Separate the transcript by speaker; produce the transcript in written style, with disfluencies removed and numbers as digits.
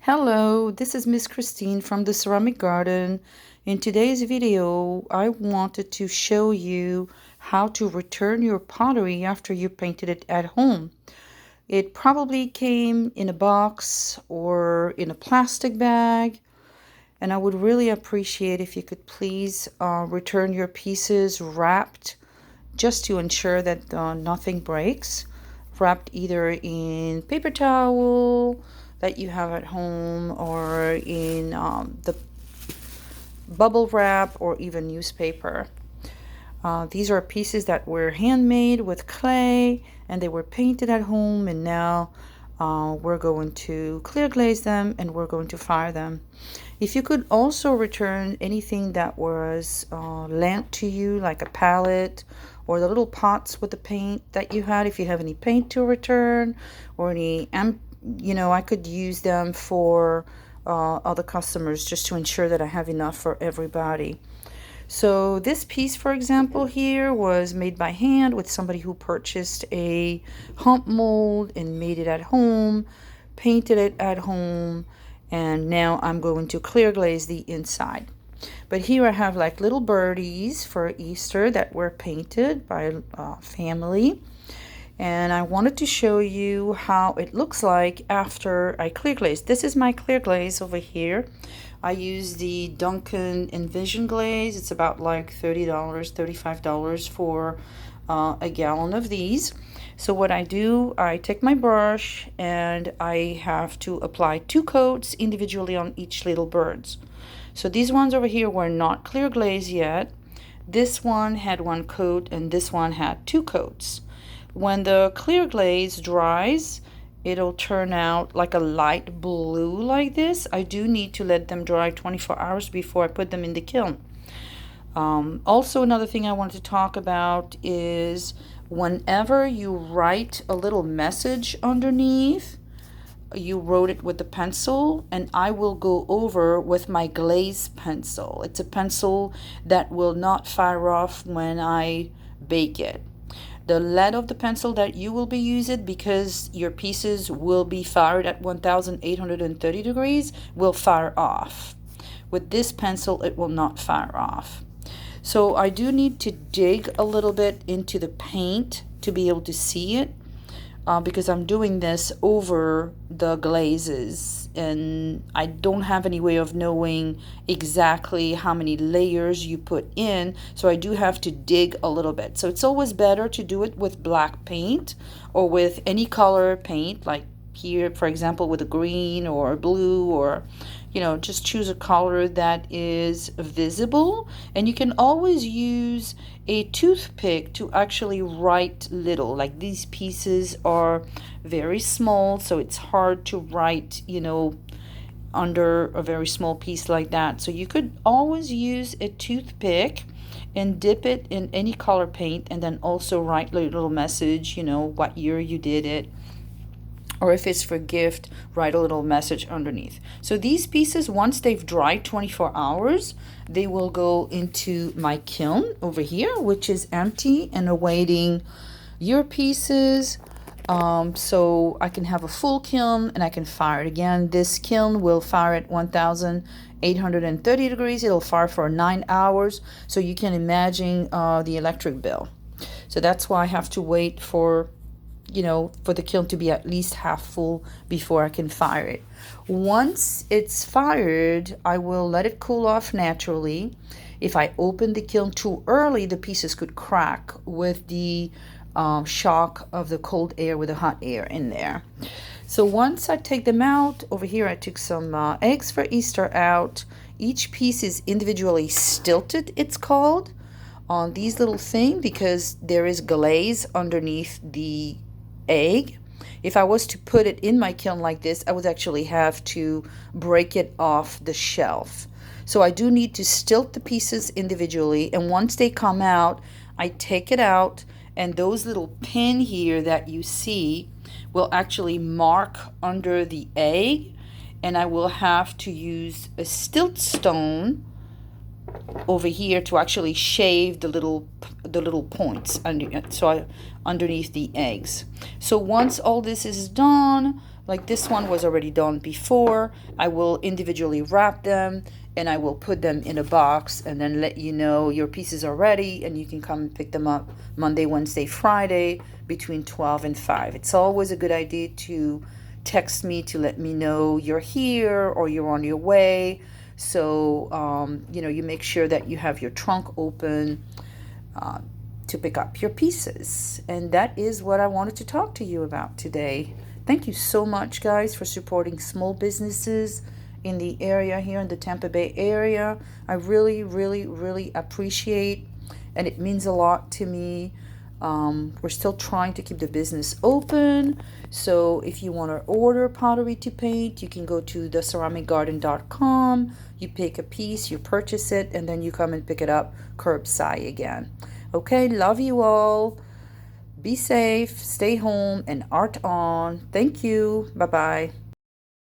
Speaker 1: Hello, this is Miss Christine from the Ceramic Garden. In today's video, I wanted to show you how to return your pottery after you painted it at home. It probably came in a box or in a plastic bag, and I would really appreciate if you could please return your pieces wrapped just to ensure that nothing breaks. Wrapped either in paper towel that you have at home or in the bubble wrap or even newspaper. These are pieces that were handmade with clay and they were painted at home, and now we're going to clear glaze them and we're going to fire them. If you could also return anything that was lent to you, like a palette or the little pots with the paint that you had, if you have any paint to return or any, I could use them for other customers just to ensure that I have enough for everybody. So this piece, for example, here was made by hand with somebody who purchased a hump mold and made it at home, painted it at home, and now I'm going to clear glaze the inside. But here I have like little birdies for Easter that were painted by a family. And I wanted to show you how it looks like after I clear glaze. This is my clear glaze over here. I use the Duncan Envision glaze. It's about like $30, $35 for a gallon of these. So what I do, I take my brush and I have to apply 2 coats individually on each little birds. So these ones over here were not clear glaze yet. This one had 1 coat and this one had 2 coats. When the clear glaze dries, it'll turn out like a light blue like this. I do need to let them dry 24 hours before I put them in the kiln. Also, another thing I want to talk about is whenever you write a little message underneath, you wrote it with the pencil, and I will go over with my glaze pencil. It's a pencil that will not fire off when I bake it. The lead of the pencil that you will be using, because your pieces will be fired at 1830 degrees, will fire off. With this pencil, it will not fire off. So I do need to dig a little bit into the paint to be able to see it, because I'm doing this over the glazes and I don't have any way of knowing exactly how many layers you put in, so I do have to dig a little bit. So it's always better to do it with black paint or with any color paint, like here for example with a green or a blue, or just choose a color that is visible. And you can always use a toothpick to actually write little, like these pieces are very small, so it's hard to write under a very small piece like that. So you could always use a toothpick and dip it in any color paint and then also write a little message, what year you did it, or if it's for gift, write a little message underneath. So these pieces, once they've dried 24 hours, they will go into my kiln over here, which is empty and awaiting your pieces. So I can have a full kiln and I can fire it again. This kiln will fire at 1830 degrees. It'll fire for 9 hours. So you can imagine the electric bill. So that's why I have to wait for the kiln to be at least half full before I can fire it. Once it's fired, I will let it cool off naturally. If I open the kiln too early, the pieces could crack with the shock of the cold air with the hot air in there. So once I take them out, over here I took some eggs for Easter out. Each piece is individually stilted, it's called, on these little things because there is glaze underneath the egg. If I was to put it in my kiln like this, I would actually have to break it off the shelf. So I do need to stilt the pieces individually, and once they come out, I take it out, and those little pin here that you see will actually mark under the egg, and I will have to use a stilt stone over here to actually shave the little points underneath the eggs. So once all this is done, like this one was already done before, I will individually wrap them and I will put them in a box and then let you know your pieces are ready and you can come and pick them up Monday, Wednesday, Friday between 12 and 5. It's always a good idea to text me to let me know you're here or you're on your way. So, you make sure that you have your trunk open uh, to pick up your pieces. And that is what I wanted to talk to you about today. Thank you so much, guys, for supporting small businesses in the area here in the Tampa Bay area. I really, really, really appreciate, and it means a lot to me. We're still trying to keep the business open. So if you want to order pottery to paint, you can go to theceramicgarden.com. You pick a piece, you purchase it, and then you come and pick it up curbside again. Okay, love you all. Be safe, stay home, and art on. Thank you. Bye bye.